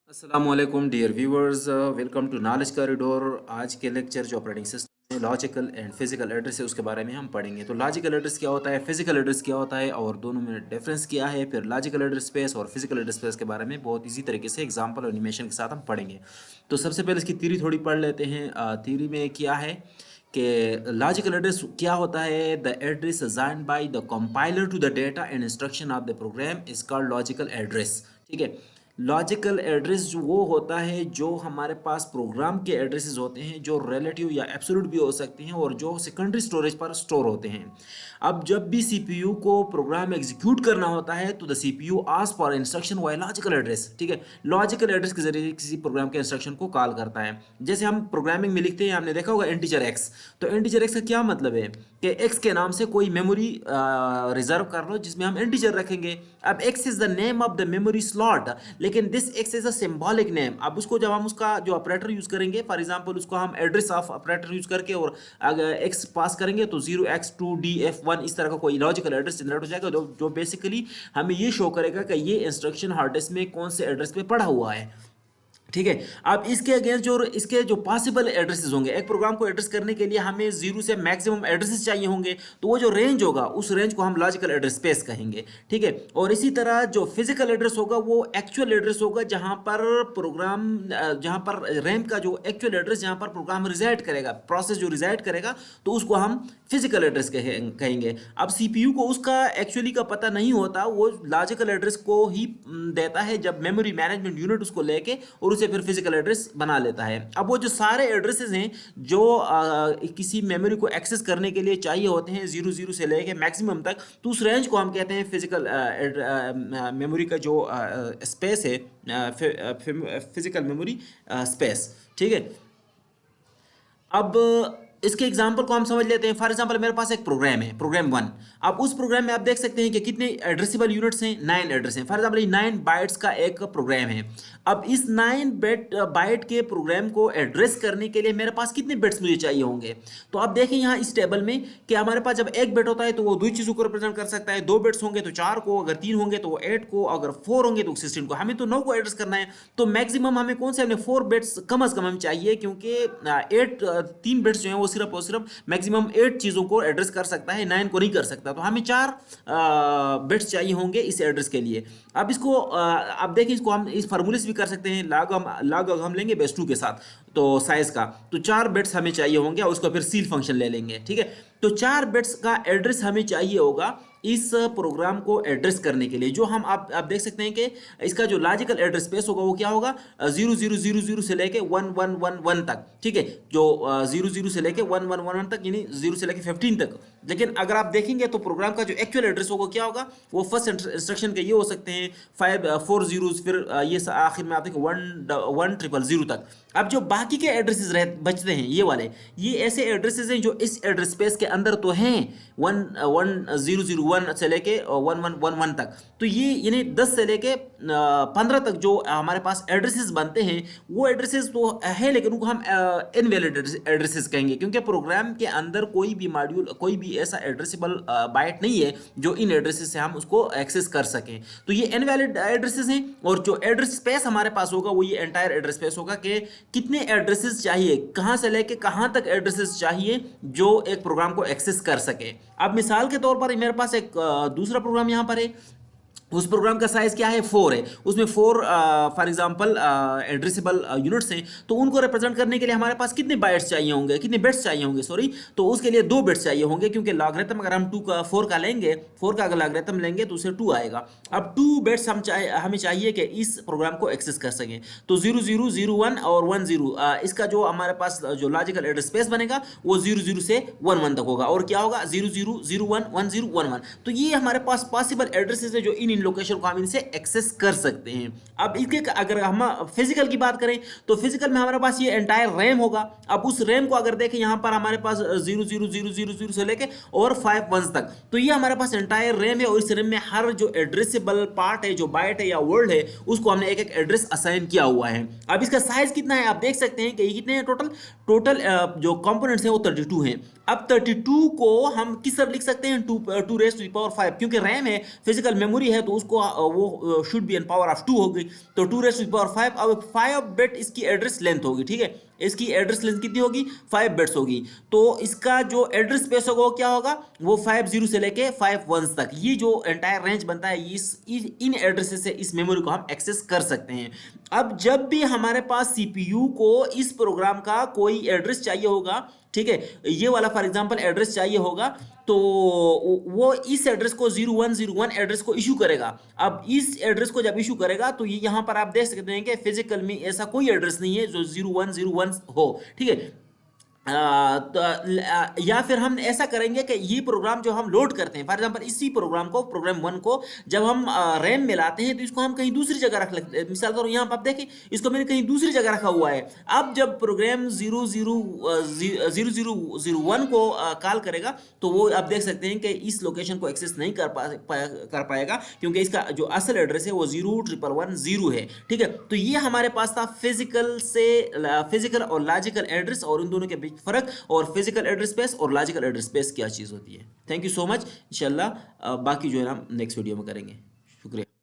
Aslam dear viewers, welcome to knowledge corridor. आज के lecture जो ऑपरेटिंग सिस्टम में लॉजिकल एंड फिजिकल एड्रेस है उसके बारे में हम पढ़ेंगे। तो लॉजिकल एड्रेस क्या होता है, फिजिकल एड्रेस क्या होता है और दोनों में डिफरेंस क्या है। फिर लॉजिकल एड्रेस स्पेस और फिजिकल एड्रेस स्पेस के बारे में बहुत इजी तरीके से एग्जांपल और एनिमेशन के साथ हम पढ़ेंगे। तो सबसे पहले इसकी थ्योरी थोड़ी पढ़ लेते हैं। थ्योरी में क्या है कि लॉजिकल एड्रेस क्या होता है। The address assigned by the compiler to the data and instruction of the program is called logical address. ठीक है, लॉजिकल एड्रेस जो वो होता है जो हमारे पास प्रोग्राम के एड्रेसेस होते हैं जो रिलेटिव या एब्सोल्यूट भी हो सकते हैं और जो सेकेंडरी स्टोरेज पर स्टोर होते हैं। अब जब भी सीपीयू को प्रोग्राम एग्जीक्यूट करना होता है तो the CPU ask for instruction via logical address. ठीक है, लॉजिकल एड्रेस के जरिए किसी प्रोग्राम के इंस्ट्रक्शन को कॉल करता है। जैसे हम प्रोग्रामिंग में लिखते हैं, आपने देखा होगा इंटीजर एक्स। तो इंटीजर एक्स का क्या मतलब है कि एक्स के नाम से कोई मेमोरी रिजर्व कर लो जिसमें हम इंटीजर रखेंगे। अब x is the name of the memory slot, लेकिन this x is a symbolic name. अब उसको जब हम उसका जो ऑपरेटर यूज करेंगे, फॉर एग्जांपल उसको हम एड्रेस ऑफ ऑपरेटर यूज करके और अगर एक्स पास करेंगे तो 0x2df1 इस तरह का कोई लॉजिकल एड्रेस जनरेट हो जाएगा जो बेसिकली हमें ये शो करेगा कि ये इंस्ट्रक्शन हार्ड डिस्क में कौन से एड्रेस पे पड़ा हुआ है। ठीक है, अब इसके अगेंस्ट जो इसके जो पॉसिबल एड्रेसेस होंगे, एक प्रोग्राम को एड्रेस करने के लिए हमें जीरो से मैक्सिमम एड्रेसेस चाहिए होंगे, तो वो जो रेंज होगा उस रेंज को हम लॉजिकल एड्रेस स्पेस कहेंगे। ठीक है, और इसी तरह जो फिजिकल एड्रेस होगा वो एक्चुअल एड्रेस होगा जहां पर प्रोग्राम जहां पर रैम का जो एक्चुअल एड्रेस जहां पर प्रोग्राम रिजाइड करेगा, प्रोसेस जो रिजाइड करेगा, तो उसको हम फिजिकल एड्रेस कहेंगे। अब सीपीयू को उसका एक्चुअली का पता नहीं होता, वो लॉजिकल एड्रेस को ही देता है जब मेमोरी मैनेजमेंट यूनिट उसको लेके और उसे फिर फिजिकल एड्रेस बना लेता है। अब वो जो सारे एड्रेसेस हैं जो किसी मेमोरी को एक्सेस करने के लिए चाहिए होते हैं 00 से लेके मैक्सिमम तक, तो उस रेंज को हम कहते हैं फिजिकल मेमोरी का जो स्पेस है, फिजिकल मेमोरी स्पेस। ठीक है, अब इसके एग्जाम्पल को हम समझ लेते हैं। फॉर एग्जाम्पल मेरे पास एक प्रोग्राम है, प्रोग्राम 1। अब उस प्रोग्राम में आप देख सकते हैं कि कितने एड्रेसेबल यूनिट्स हैं, 9 एड्रेस हैं। फॉर एग्जाम्पल 9 बाइट्स का एक प्रोग्राम है। अब इस 9 बाइट के प्रोग्राम को एड्रेस करने के लिए मेरे पास कितने बिट्स मुझे चाहिए होंगे। तो आप देखें यहाँ इस टेबल में कि हमारे पास जब एक बिट होता है तो वो दो चीज़ों को रिप्रेजेंट कर सकता है। 2 बिट्स होंगे तो 4 को, अगर 3 होंगे तो 8 को, अगर 4 होंगे तो 16 को। हमें तो 9 को एड्रेस करना है, तो मैक्सिमम हमें कौन से, हमने 4 बिट्स कम अज कम हमें चाहिए, क्योंकि 3 बिट्स जो है वो सिर्फ और सिर्फ मैक्सिमम 8 चीज़ों को एड्रेस कर सकता है, 9 को नहीं कर सकता। तो हमें 4 बिट्स चाहिए होंगे इस एड्रेस के लिए। अब इसको अब देखिए, इसको हम इस फार्मूले से भी कर सकते हैं। log हम लेंगे बेस 2 के साथ, तो साइज का, तो 4 बिट्स हमें चाहिए होंगे और उसको फिर सील फंक्शन ले लेंगे। ठीक है, तो 4 बिट्स का एड्रेस हमें चाहिए होगा इस प्रोग्राम को एड्रेस करने के लिए। जो हम आप देख सकते हैं कि इसका जो लॉजिकल एड्रेस स्पेस होगा वो क्या होगा, 0000 से लेके 1111 तक। ठीक है, जो 00 से लेके 1111 तक, यानी 0 से लेके 15 तक। लेकिन अगर आप देखेंगे तो प्रोग्राम का जो एक्चुअल एड्रेस होगा क्या होगा, वो फर्स्ट इंस्ट्रक्शन के ये हो सकते हैं 4 जीरोस, फिर ये आखिर में आप देखो 1000 तक। अब जो बाकी के एड्रेसेस बचते हैं ये वाले, ये ऐसे एड्रेसेस हैं जो इस एड्रेस स्पेस के अंदर तो हैं 1001 से लेके 1111 तक। तो ये यानी 10 से लेके 15 तक जो हमारे पास एड्रेसेस बनते हैं, वो एड्रेसेस तो है लेकिन उनको हम इनवैलिड एड्रेसेस कहेंगे, क्योंकि प्रोग्राम के अंदर कोई भी मॉड्यूल, कोई भी ऐसा एड्रेसेबल बाइट नहीं है जो इन एड्रेसेस से हम उसको एक्सेस कर सकें। तो ये इनवैलिड एड्रेसेस हैं, और जो एड्रेस स्पेस हमारे पास होगा वो ये एंटायर एड्रेस स्पेस होगा कि कितने एड्रेसेस चाहिए, कहाँ से लेके कहाँ तक एड्रेसेस चाहिए जो एक प्रोग्राम को एक्सेस कर सके। अब मिसाल के तौर पर मेरे पास एक दूसरा प्रोग्राम यहाँ पर है, उस प्रोग्राम का साइज क्या है, 4 है। उसमें 4 फॉर एग्जांपल एड्रेसेबल यूनिट्स हैं, तो उनको रिप्रेजेंट करने के लिए हमारे पास कितने बाइट्स चाहिए होंगे, कितने बिट्स चाहिए होंगे, सॉरी। तो उसके लिए 2 बिट्स चाहिए होंगे, क्योंकि लॉगरिथम अगर हम 4 का लेंगे, 4 का अगर लॉगरिथम लेंगे तो उसे 2 आएगा। अब 2 बिट्स हमें चाहिए कि इस प्रोग्राम को एक्सेस कर सकें। तो 0001 और 10, इसका जो हमारे पास जो लॉजिकल एड्रेस स्पेस बनेगा वो 00 से 11 तक होगा। और क्या होगा, 00011011। तो ये हमारे पास पॉसिबल एड्रेसेस है जो इन लोकेशन को हम इनसे एक्सेस कर सकते हैं। अब इसके अगर हम फिजिकल की बात करें तो फिजिकल में हमारे पास ये एंटायर रैम होगा। अब उस रैम को अगर देखें, यहाँ पर हमारे पास 00000 से लेके और 5 1 तक, तो ये हमारे पास एंटायर रैम है, और इस रैम में हर जो एड्रेसेबल पार्ट है, जो बाइट है या वर्ड है, उसको हमने एक एक एड्रेस असाइन किया हुआ है। अब इसका साइज कितना है, आप देख सकते हैं कि ये कितने हैं टोटल जो कंपोनेंट्स हैं वो 32 हैं। अब 32 को हम किस तरह लिख सकते हैं, 2 raised to the power 5, क्योंकि रैम है, फिजिकल मेमोरी है, तो उसको वो should be an power of 2 हो गई, तो 2 रेज़ टू द पावर 5। अब 5 बिट इसकी एड्रेस लेंथ होगी, ठीक है, इसकी एड्रेस लेंथ कितनी होगी, 5 बिट्स होगी। तो इसका जो एड्रेस स्पेस होगा वो क्या होगा, वो 50 से लेके 51 तक, ये जो एंटायर रेंज बनता है इन एड्रेसेस से इस मेमोरी को हम एक्सेस कर सकते हैं। अब जब भी हमारे पास सीपीयू को इस प्रोग्राम का कोई एड्रेस चाहिए होगा, ठीक है, ये वाला फॉर एग्जांपल एड्रेस चाहिए होगा, तो वो इस एड्रेस को 0101 एड्रेस को इशू करेगा। अब इस एड्रेस को जब इशू करेगा तो ये यहां पर आप देख सकते हैं कि फिजिकल में ऐसा कोई एड्रेस नहीं है जो 0101 हो, ठीक है। या फिर हम ऐसा करेंगे कि ये प्रोग्राम जो हम लोड करते हैं, फॉर एग्जांपल इसी प्रोग्राम को, प्रोग्राम 1 को जब हम रैम में लाते हैं तो इसको हम कहीं दूसरी जगह रख लेते हैं। मिसाल के तौर यहाँ पर आप देखें, इसको मैंने कहीं दूसरी जगह रखा हुआ है। अब जब प्रोग्राम 0001 को कॉल करेगा तो वो आप देख सकते हैं कि इस लोकेशन को एक्सेस नहीं कर पाएगा, क्योंकि इसका जो असल एड्रेस है वो 01110 है, ठीक है। तो ये हमारे पास था फिजिकल और लॉजिकल एड्रेस, और इन दोनों के बीच फर्क, और फिजिकल एड्रेस स्पेस और लॉजिकल एड्रेस स्पेस क्या चीज़ होती है। Thank you so much. इंशाल्लाह बाकी जो है हम नेक्स्ट वीडियो में करेंगे। शुक्रिया।